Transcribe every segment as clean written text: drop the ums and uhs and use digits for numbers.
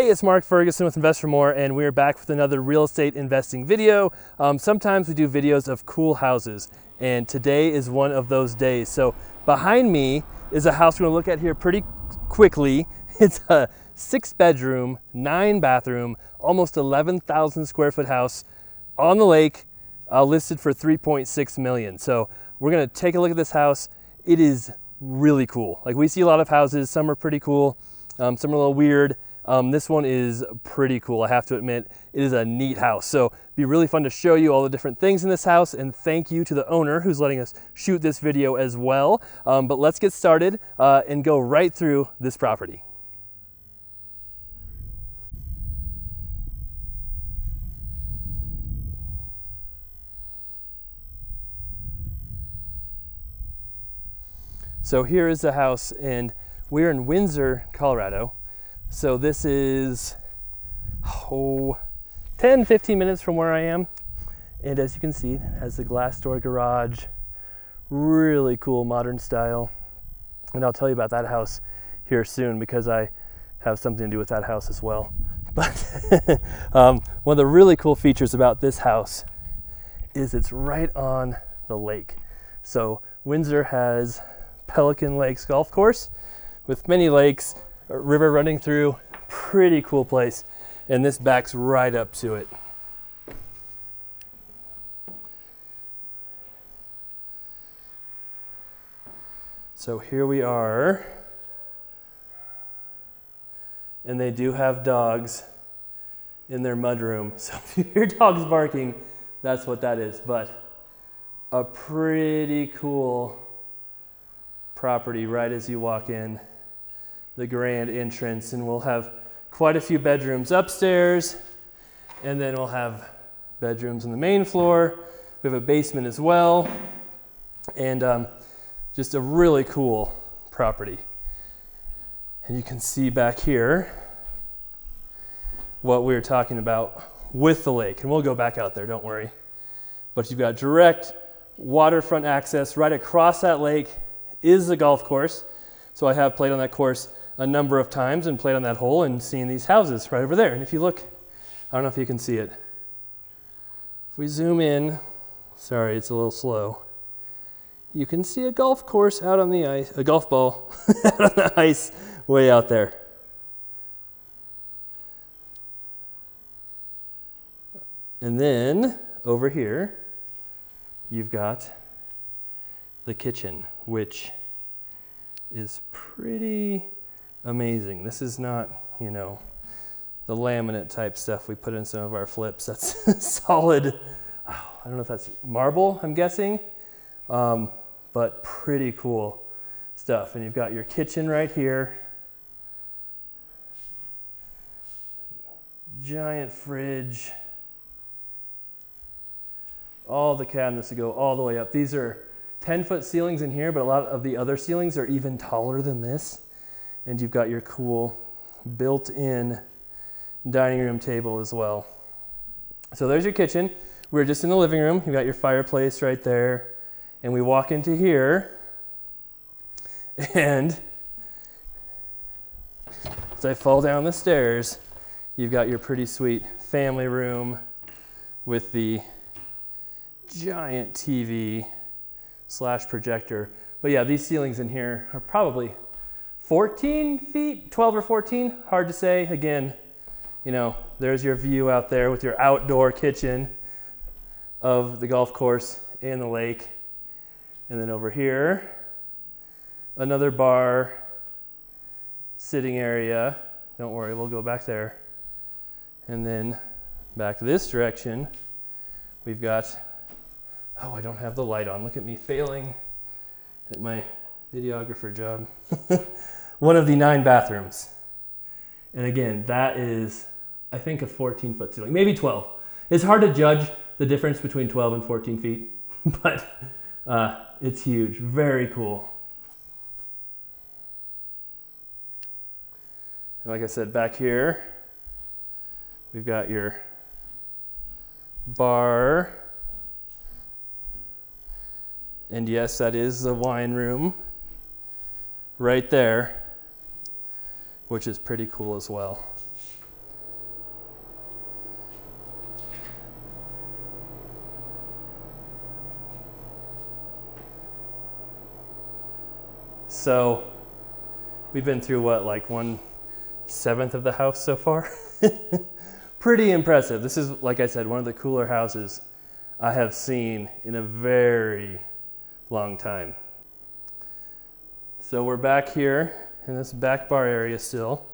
Hey, it's Mark Ferguson with Invest for More, and we're back with another real estate investing video. Sometimes we do videos of cool houses, and today is one of those days. So behind me is a house we're gonna look at here pretty quickly. It's a 6-bedroom, 9-bathroom, almost 11,000 square foot house on the lake, listed for $3.6 million. So we're gonna take a look at this house. It is really cool. Like, we see a lot of houses, some are pretty cool, some are a little weird. This one is pretty cool, I have to admit. It is a neat house. So it'd be really fun to show you all the different things in this house, and thank you to the owner who's letting us shoot this video as well. But let's get started and go right through this property. So here is the house, and we're in Windsor, Colorado. So this is 10-15 minutes from where I am. And as you can see, it has the glass door garage, really cool modern style. And I'll tell you about that house here soon because I have something to do with that house as well. But one of the really cool features about this house is it's right on the lake. So Windsor has Pelican Lakes Golf Course with many lakes, a river running through. Pretty cool place, and this backs right up to it. So here we are, and they do have dogs in their mudroom. So if you hear dogs barking, that's what that is. But a pretty cool property right as you walk in the grand entrance, and we'll have quite a few bedrooms upstairs, and then we'll have bedrooms on the main floor. We have a basement as well, and just a really cool property. And you can see back here what we were talking about with the lake, and we'll go back out there, don't worry. But you've got direct waterfront access. Right across that lake is the golf course. So I have played on that course a number of times and played on that hole and seen these houses right over there. And if you look, I don't know if you can see it. If we zoom in, sorry, it's a little slow. You can see a golf course out on the ice, a golf ball out on the ice way out there. And then over here, you've got the kitchen, which is pretty amazing. This is not, you know, the laminate type stuff we put in some of our flips. That's solid, I don't know if that's marble, I'm guessing, but pretty cool stuff. And you've got your kitchen right here. Giant fridge. All the cabinets that go all the way up. These are 10-foot ceilings in here, but a lot of the other ceilings are even taller than this. And you've got your cool built-in dining room table as well. So there's your kitchen. We're just in the living room. You've got your fireplace right there. And we walk into here, and as I fall down the stairs, you've got your pretty sweet family room with the giant TV / projector. But yeah, these ceilings in here are probably 14 feet, 12 or 14, hard to say. Again, you know, there's your view out there with your outdoor kitchen of the golf course and the lake. And then over here, another bar, sitting area. Don't worry, we'll go back there. And then back this direction, we've got, oh, I don't have the light on. Look at me failing at my videographer job. One of the 9 bathrooms. And again, that is, I think, a 14-foot ceiling, maybe 12. It's hard to judge the difference between 12 and 14 feet, but it's huge, very cool. And like I said, back here, we've got your bar. And yes, that is the wine room right there, which is pretty cool as well. So we've been through what, like 1/7 of the house so far? Pretty impressive. This is, like I said, one of the cooler houses I have seen in a very long time. So we're back here in this back bar area still.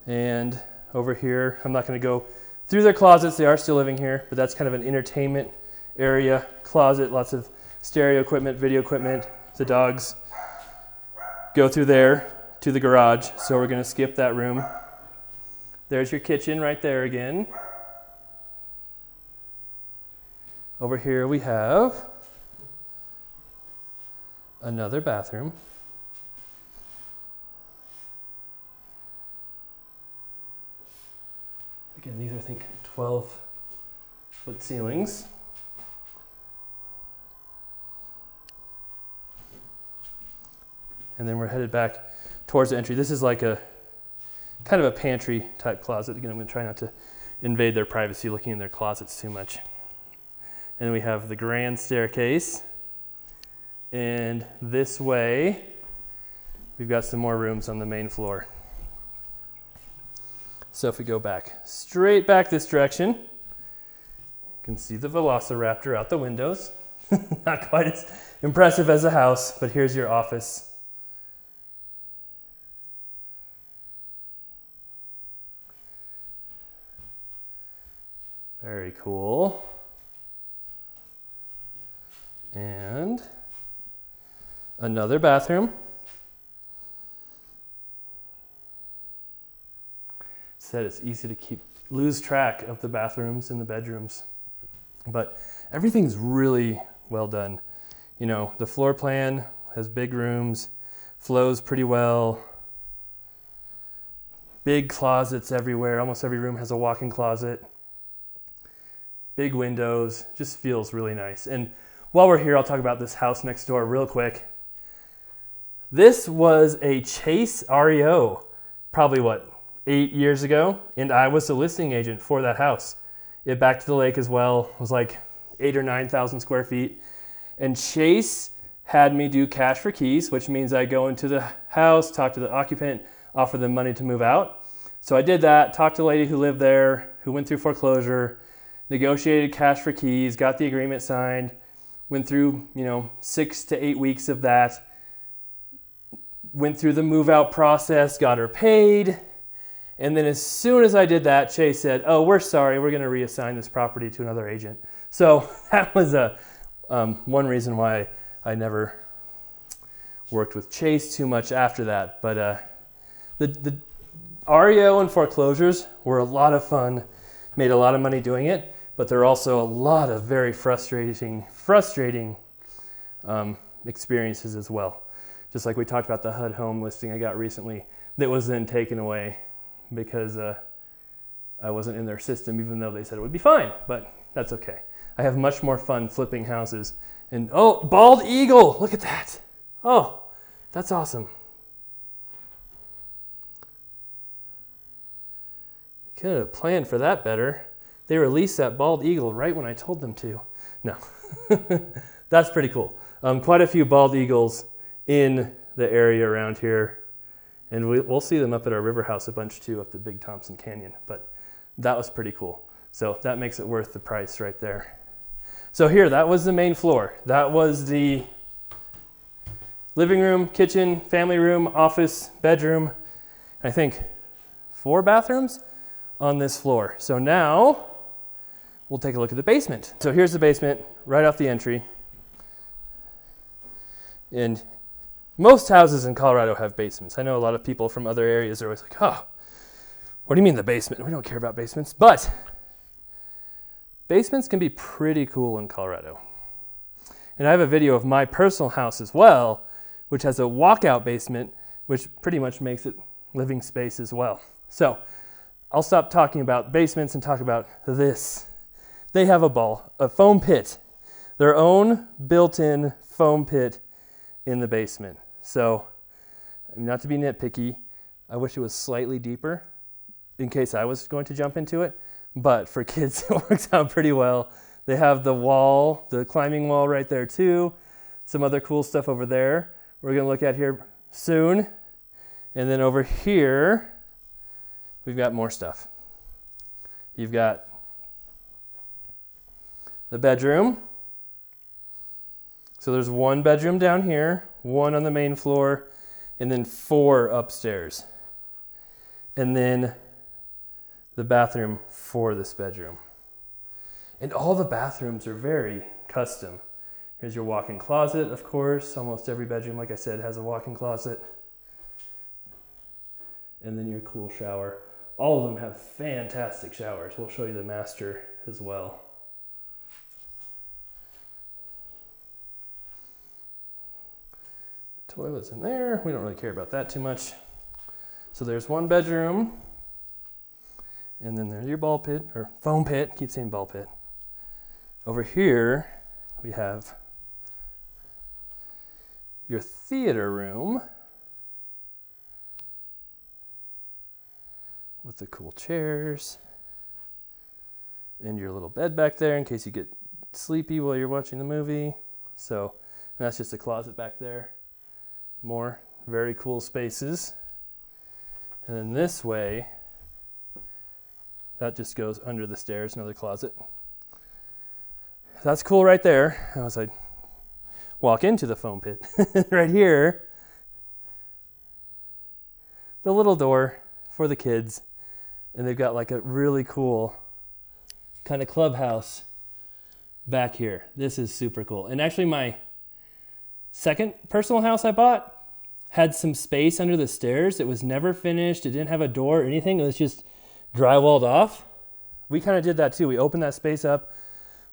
And over here, I'm not going to go through their closets. They are still living here, but that's kind of an entertainment area, closet, lots of stereo equipment, video equipment. The dogs go through there to the garage. So we're going to skip that room. There's your kitchen right there again. Over here we have another bathroom. Again, these are, I think, 12-foot ceilings. And then we're headed back towards the entry. This is like a kind of a pantry type closet. Again, I'm going to try not to invade their privacy looking in their closets too much. And then we have the grand staircase. And this way, we've got some more rooms on the main floor. So if we go back, straight back this direction, you can see the Velociraptor out the windows. Not quite as impressive as a house, but here's your office. Very cool. And another bathroom. Said it's easy to lose track of the bathrooms and the bedrooms, but everything's really well done. You know, the floor plan has big rooms, flows pretty well, big closets everywhere. Almost every room has a walk-in closet, big windows, just feels really nice. And while we're here, I'll talk about this house next door real quick. This was a Chase REO, probably 8 years ago, and I was the listing agent for that house. It backed to the lake as well. It was like 8,000 or 9,000 square feet. And Chase had me do cash for keys, which means I go into the house, talk to the occupant, offer them money to move out. So I did that, talked to the lady who lived there, who went through foreclosure, negotiated cash for keys, got the agreement signed, went through 6 to 8 weeks of that, went through the move out process, got her paid. And then as soon as I did that, Chase said, "Oh, we're sorry, we're going to reassign this property to another agent." So that was one reason why I never worked with Chase too much after that. But the REO and foreclosures were a lot of fun, made a lot of money doing it, but there are also a lot of very frustrating experiences as well. Just like we talked about the HUD home listing I got recently that was then taken away because I wasn't in their system, even though they said it would be fine, but that's okay. I have much more fun flipping houses. And oh, bald eagle, look at that. Oh, that's awesome. Could have planned for that better. They released that bald eagle right when I told them to. No, that's pretty cool. Quite a few bald eagles in the area around here. And we'll see them up at our river house a bunch too, up the Big Thompson Canyon. But that was pretty cool. So that makes it worth the price right there. So here, that was the main floor. That was the living room, kitchen, family room, office, bedroom. I think 4 bathrooms on this floor. So now we'll take a look at the basement. So here's the basement right off the entry. And most houses in Colorado have basements. I know a lot of people from other areas are always like, "Oh, what do you mean the basement? We don't care about basements." But basements can be pretty cool in Colorado. And I have a video of my personal house as well, which has a walkout basement, which pretty much makes it living space as well. So I'll stop talking about basements and talk about this. They have a foam pit, their own built-in foam pit in the basement. So, not to be nitpicky, I wish it was slightly deeper in case I was going to jump into it, but for kids it works out pretty well. They have the wall, the climbing wall right there too. Some other cool stuff over there. We're gonna look at here soon. And then over here, we've got more stuff. You've got the bedroom. So there's one bedroom down here, one on the main floor, and then 4 upstairs. And then the bathroom for this bedroom. And all the bathrooms are very custom. Here's your walk-in closet, of course. Almost every bedroom, like I said, has a walk-in closet. And then your cool shower. All of them have fantastic showers. We'll show you the master as well. Toilet's in there. We don't really care about that too much. So there's one bedroom. And then there's your ball pit, or foam pit. Keep saying ball pit. Over here, we have your theater room with the cool chairs and your little bed back there in case you get sleepy while you're watching the movie. So that's just a closet back there. More very cool spaces. And then this way, that just goes under the stairs, another closet. That's cool right there. As I walk into the foam pit. Right here, the little door for the kids. And they've got like a really cool kind of clubhouse back here. This is super cool. And actually my second personal house I bought had some space under the stairs. It was never finished. It didn't have a door or anything. It was just drywalled off. We kind of did that too. We opened that space up,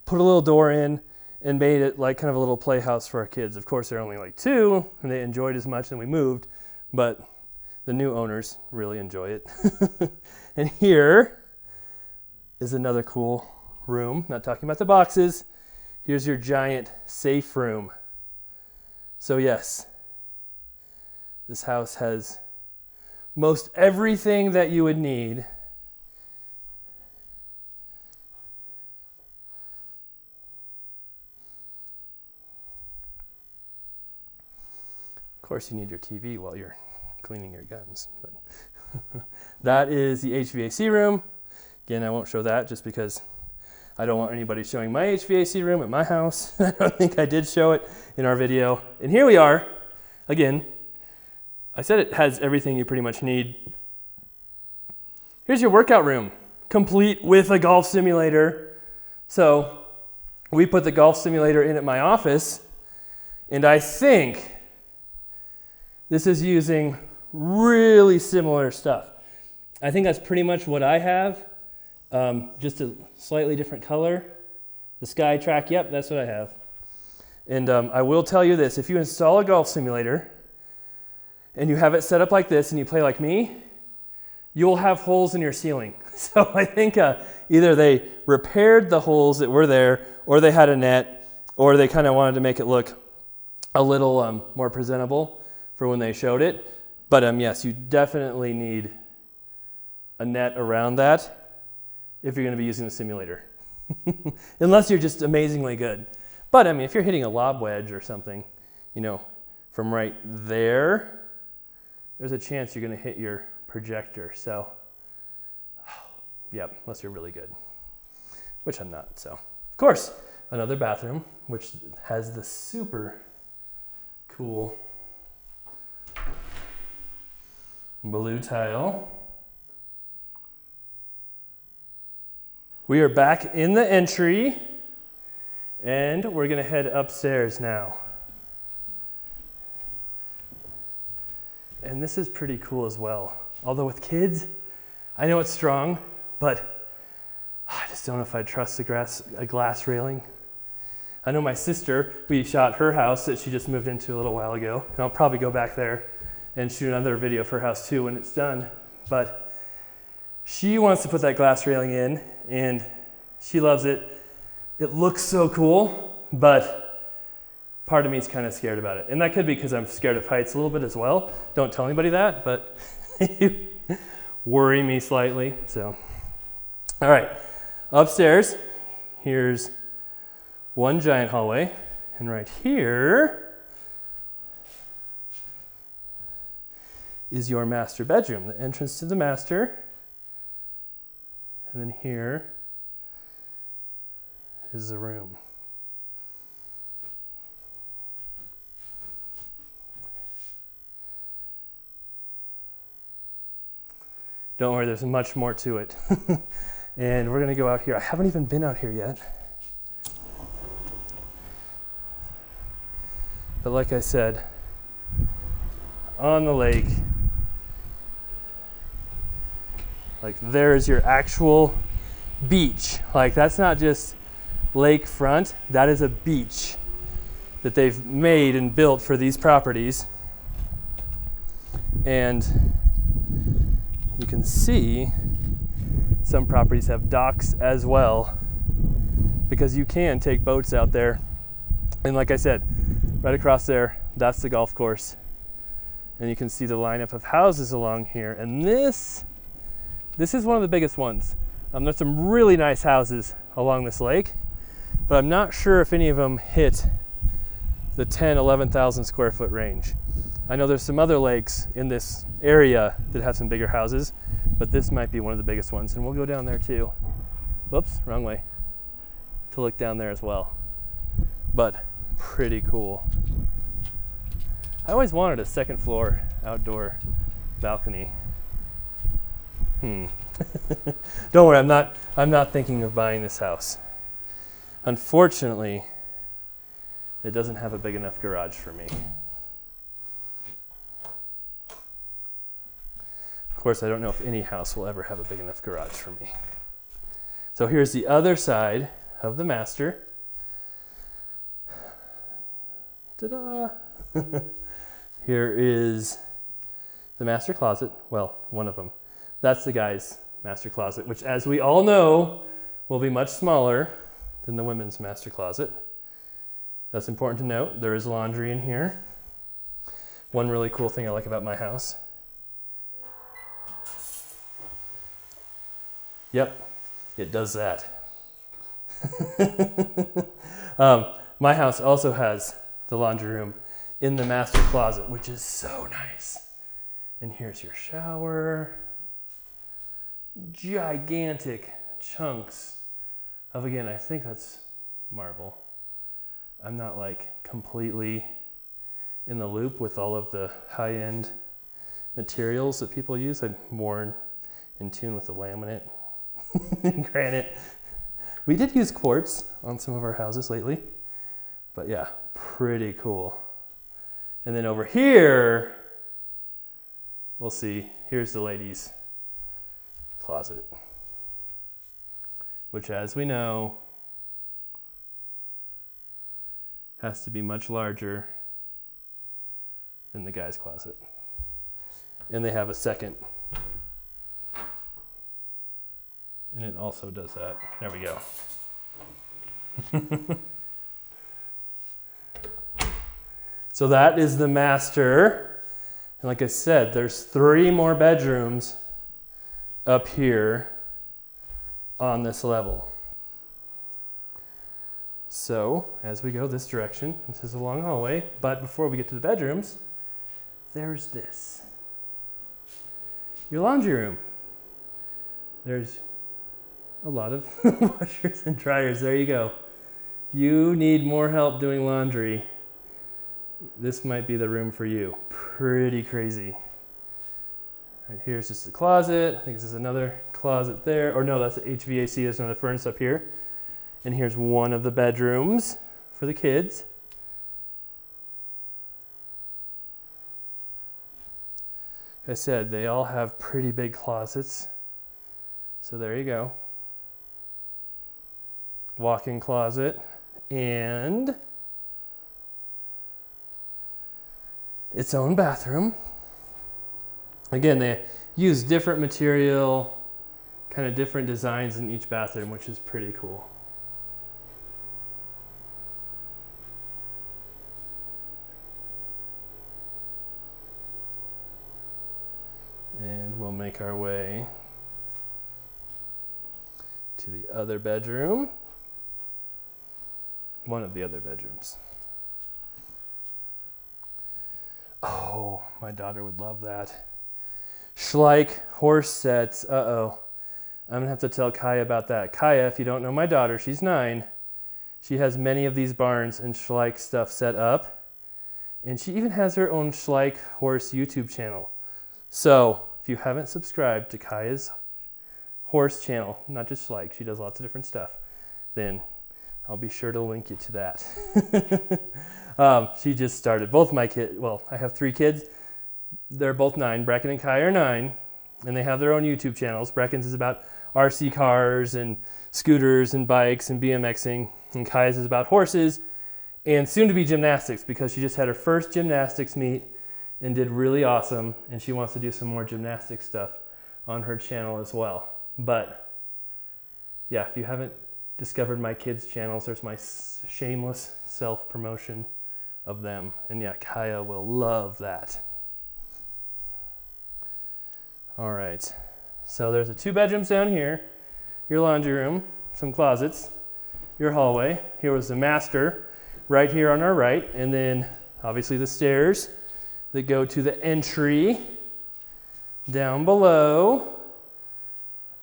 put a little door in, and made it like kind of a little playhouse for our kids. Of course, they're only like 2, and they enjoyed as much, and we moved, but the new owners really enjoy it. And here is another cool room. Not talking about the boxes. Here's your giant safe room. So yes, this house has most everything that you would need. Of course, you need your TV while you're cleaning your guns. But that is the HVAC room. Again, I won't show that just because I don't want anybody showing my HVAC room at my house. I don't think I did show it in our video. And here we are. Again, I said it has everything you pretty much need. Here's your workout room, complete with a golf simulator. So we put the golf simulator in at my office, and I think this is using really similar stuff. I think that's pretty much what I have, just a slightly different color. The Sky Track, yep, that's what I have. And I will tell you this, if you install a golf simulator and you have it set up like this and you play like me, you'll have holes in your ceiling. So I think either they repaired the holes that were there, or they had a net, or they kind of wanted to make it look a little more presentable for when they showed it. But yes, you definitely need a net around that if you're going to be using the simulator. Unless you're just amazingly good. But I mean, if you're hitting a lob wedge or something, you know, from right there, there's a chance you're going to hit your projector. So, yep, unless you're really good, which I'm not. So, of course, another bathroom, which has the super cool blue tile. We are back in the entry, and we're going to head upstairs now. And this is pretty cool as well. Although with kids, I know it's strong, but I just don't know if I'd trust a glass railing. I know my sister, we shot her house that she just moved into a little while ago, and I'll probably go back there and shoot another video of her house too when it's done. But she wants to put that glass railing in, and she loves it. It looks so cool, but part of me is kind of scared about it. And that could be because I'm scared of heights a little bit as well. Don't tell anybody that, but you worry me slightly. So, all right, upstairs, here's one giant hallway. And right here is your master bedroom, the entrance to the master. And then here is the room. Don't worry, there's much more to it. And we're gonna go out here. I haven't even been out here yet. But like I said, on the lake, like there's your actual beach. Like that's not just lakefront, that is a beach that they've made and built for these properties. And you can see some properties have docks as well, because you can take boats out there. And like I said, right across there, that's the golf course. And you can see the lineup of houses along here. And this is one of the biggest ones. There's some really nice houses along this lake, but I'm not sure if any of them hit the 10, 11,000 square foot range. I know there's some other lakes in this area that have some bigger houses, but this might be one of the biggest ones. And we'll go down there too. Whoops, wrong way. To look down there as well. But pretty cool. I always wanted a second floor outdoor balcony. Don't worry, I'm not thinking of buying this house. Unfortunately, it doesn't have a big enough garage for me. Of course, I don't know if any house will ever have a big enough garage for me. So here's the other side of the master. Ta-da! Here is the master closet. Well, one of them. That's the guy's master closet, which, as we all know, will be much smaller than the women's master closet. That's important to note. There is laundry in here. One really cool thing I like about my house. Yep, it does that. My house also has the laundry room in the master closet, which is so nice. And here's your shower. Gigantic chunks of, again, I think that's marble. I'm not like completely in the loop with all of the high-end materials that people use. I'm more in tune with the laminate and granite. We did use quartz on some of our houses lately, but yeah, pretty cool. And then over here, we'll see, here's the ladies' closet, which, as we know, has to be much larger than the guy's closet. And they have a second. And it also does that. There we go. So that is the master. And like I said, there's 3 more bedrooms up here on this level. So as we go this direction, this is a long hallway, but before we get to the bedrooms, there's this. Your laundry room. There's a lot of washers and dryers. There you go. If you need more help doing laundry, this might be the room for you. Pretty crazy. Right here's just the closet. I think this is another closet there. Or no, that's the HVAC. There's another furnace up here. And here's one of the bedrooms for the kids. Like I said, they all have pretty big closets. So there you go. Walk-in closet and its own bathroom. Again, they use different material, kind of different designs in each bathroom, which is pretty cool. And we'll make our way to the other bedroom. One of the other bedrooms. Oh, my daughter would love that. Schleich horse sets. Uh-oh. I'm going to have to tell Kaya about that. Kaya, if you don't know my daughter, she's 9. She has many of these barns and Schleich stuff set up. And she even has her own Schleich horse YouTube channel. So if you haven't subscribed to Kaya's horse channel, not just Schleich, she does lots of different stuff, then I'll be sure to link you to that. She just started. Both my kids, well, I have 3 kids. They're both 9. Brecken and Kaya are 9, and they have their own YouTube channels. Brecken's is about RC cars and scooters and bikes and BMXing, and Kaya's is about horses and soon to be gymnastics, because she just had her first gymnastics meet and did really awesome, and she wants to do some more gymnastics stuff on her channel as well. But yeah, if you haven't discovered my kids' channels, there's my shameless self-promotion of them. And yeah, Kaya will love that. All right, so there's the 2 bedrooms down here, your laundry room, some closets, your hallway. Here was the master right here on our right, and then obviously the stairs that go to the entry down below.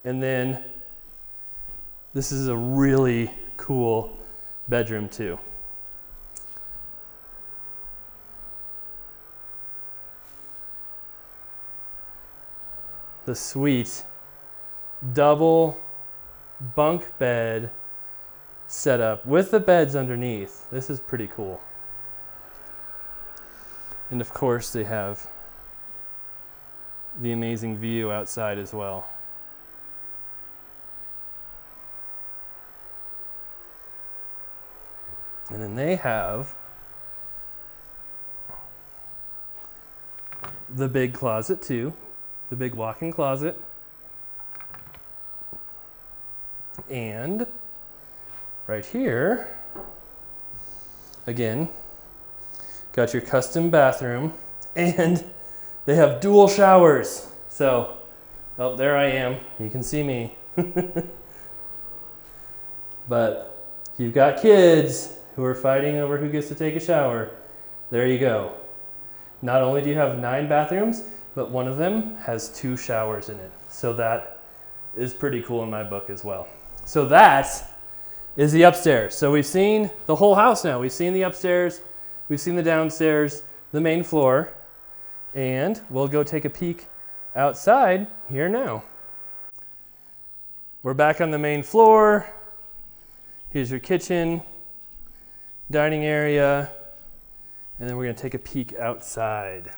And then this is a really cool bedroom too. The sweet double bunk bed setup with the beds underneath. This is pretty cool. And of course they have the amazing view outside as well. And then they have the big closet too, the big walk-in closet. And right here, again, got your custom bathroom, and they have dual showers. So, oh, there I am. You can see me. But if you've got kids who are fighting over who gets to take a shower, there you go. Not only do you have 9 bathrooms, but one of them has 2 showers in it. So that is pretty cool in my book as well. So that is the upstairs. So we've seen the whole house now. We've seen the upstairs, we've seen the downstairs, the main floor, and we'll go take a peek outside here now. We're back on the main floor. Here's your kitchen, dining area, and then we're going to take a peek outside.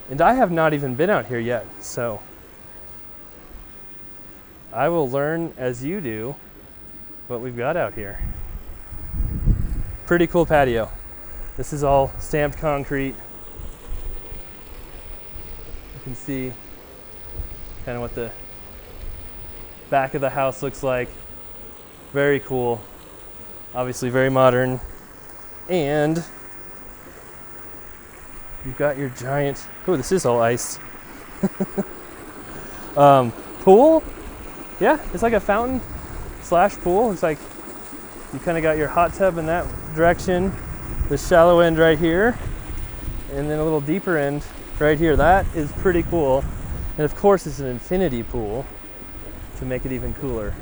And I have not even been out here yet, so I will learn as you do what we've got out here. Pretty cool patio. This is all stamped concrete. You can see kind of what the back of the house looks like. Very cool. Obviously very modern. And you've got your giant, oh, this is all iced. Pool? Yeah, it's like a fountain / pool. It's like you kind of got your hot tub in that direction, the shallow end right here, and then a little deeper end right here. That is pretty cool. And of course it's an infinity pool to make it even cooler.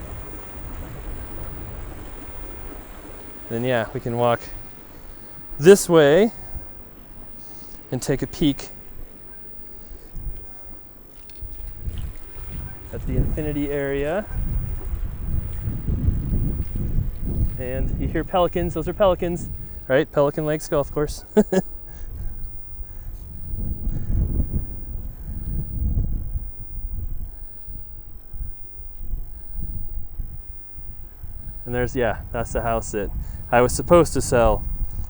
Then yeah, we can walk this way and take a peek at the infinity area. And you hear pelicans, those are pelicans, right? Pelican Lakes Golf Course. And there's, yeah, that's the house that I was supposed to sell,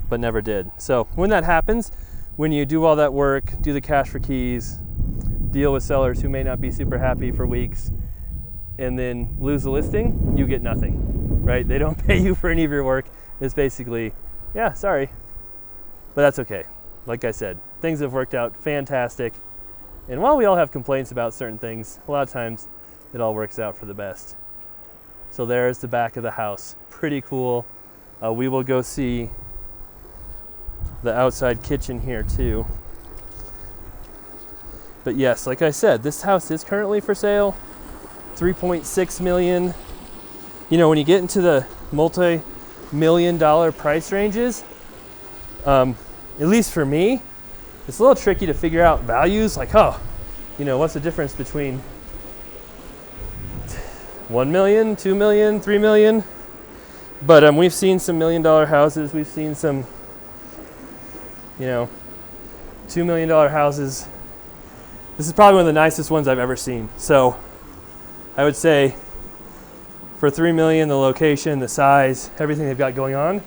but never did. So when that happens, when you do all that work, do the cash for keys, deal with sellers who may not be super happy for weeks, and then lose the listing, you get nothing, right? They don't pay you for any of your work. It's basically, yeah, sorry, but that's okay. Like I said, things have worked out fantastic. And while we all have complaints about certain things, a lot of times it all works out for the best. So there's the back of the house. Pretty cool. We will go see the outside kitchen here too. But yes, like I said, this house is currently for sale. 3.6 million. You know, when you get into the multi-million-dollar price ranges, at least for me, it's a little tricky to figure out values. Like, oh, you know, what's the difference between 1 million, 2 million, 3 million? But we've seen some $1 million houses. We've seen some, you know, $2 million houses. This is probably one of the nicest ones I've ever seen. So I would say for 3 million, the location, the size, everything they've got going on,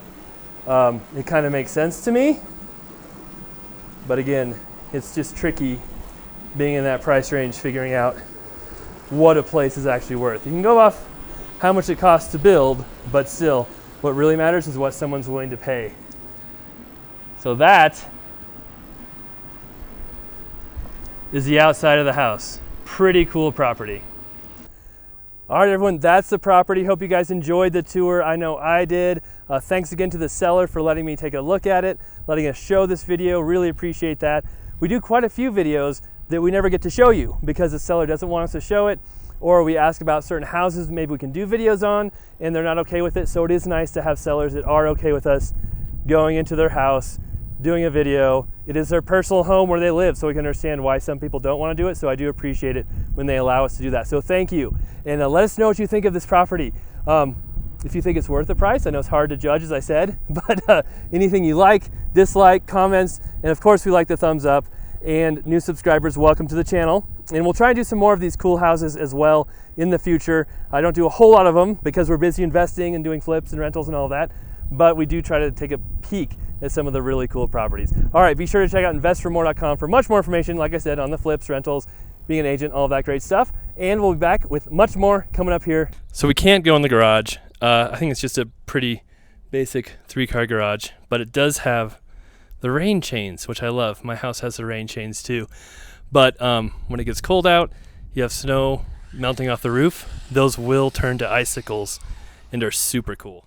it kind of makes sense to me. But again, it's just tricky being in that price range, figuring out what a place is actually worth. You can go off how much it costs to build, but still, what really matters is what someone's willing to pay. So that is the outside of the house. Pretty cool property. All right, everyone, that's the property. Hope you guys enjoyed the tour. I know I did. Thanks again to the seller for letting me take a look at it, letting us show this video. Really appreciate that. We do quite a few videos that we never get to show you because the seller doesn't want us to show it, or we ask about certain houses maybe we can do videos on and they're not okay with it. So it is nice to have sellers that are okay with us going into their house, doing a video. It is their personal home where they live, so we can understand why some people don't want to do it. So I do appreciate it when they allow us to do that. So thank you. And let us know what you think of this property. If you think it's worth the price. I know it's hard to judge, as I said, but anything you like, dislike, comments, and of course we like the thumbs up. And new subscribers, welcome to the channel. And we'll try and do some more of these cool houses as well in the future. I don't do a whole lot of them because we're busy investing and doing flips and rentals and all that, but we do try to take a peek at some of the really cool properties. All right, be sure to check out investformore.com for much more information, like I said, on the flips, rentals, being an agent, all of that great stuff. And we'll be back with much more coming up here. So we can't go in the garage. I think it's just a pretty basic 3-car garage, but it does have the rain chains, which I love. My house has the rain chains too. But when it gets cold out, you have snow melting off the roof. Those will turn to icicles and are super cool.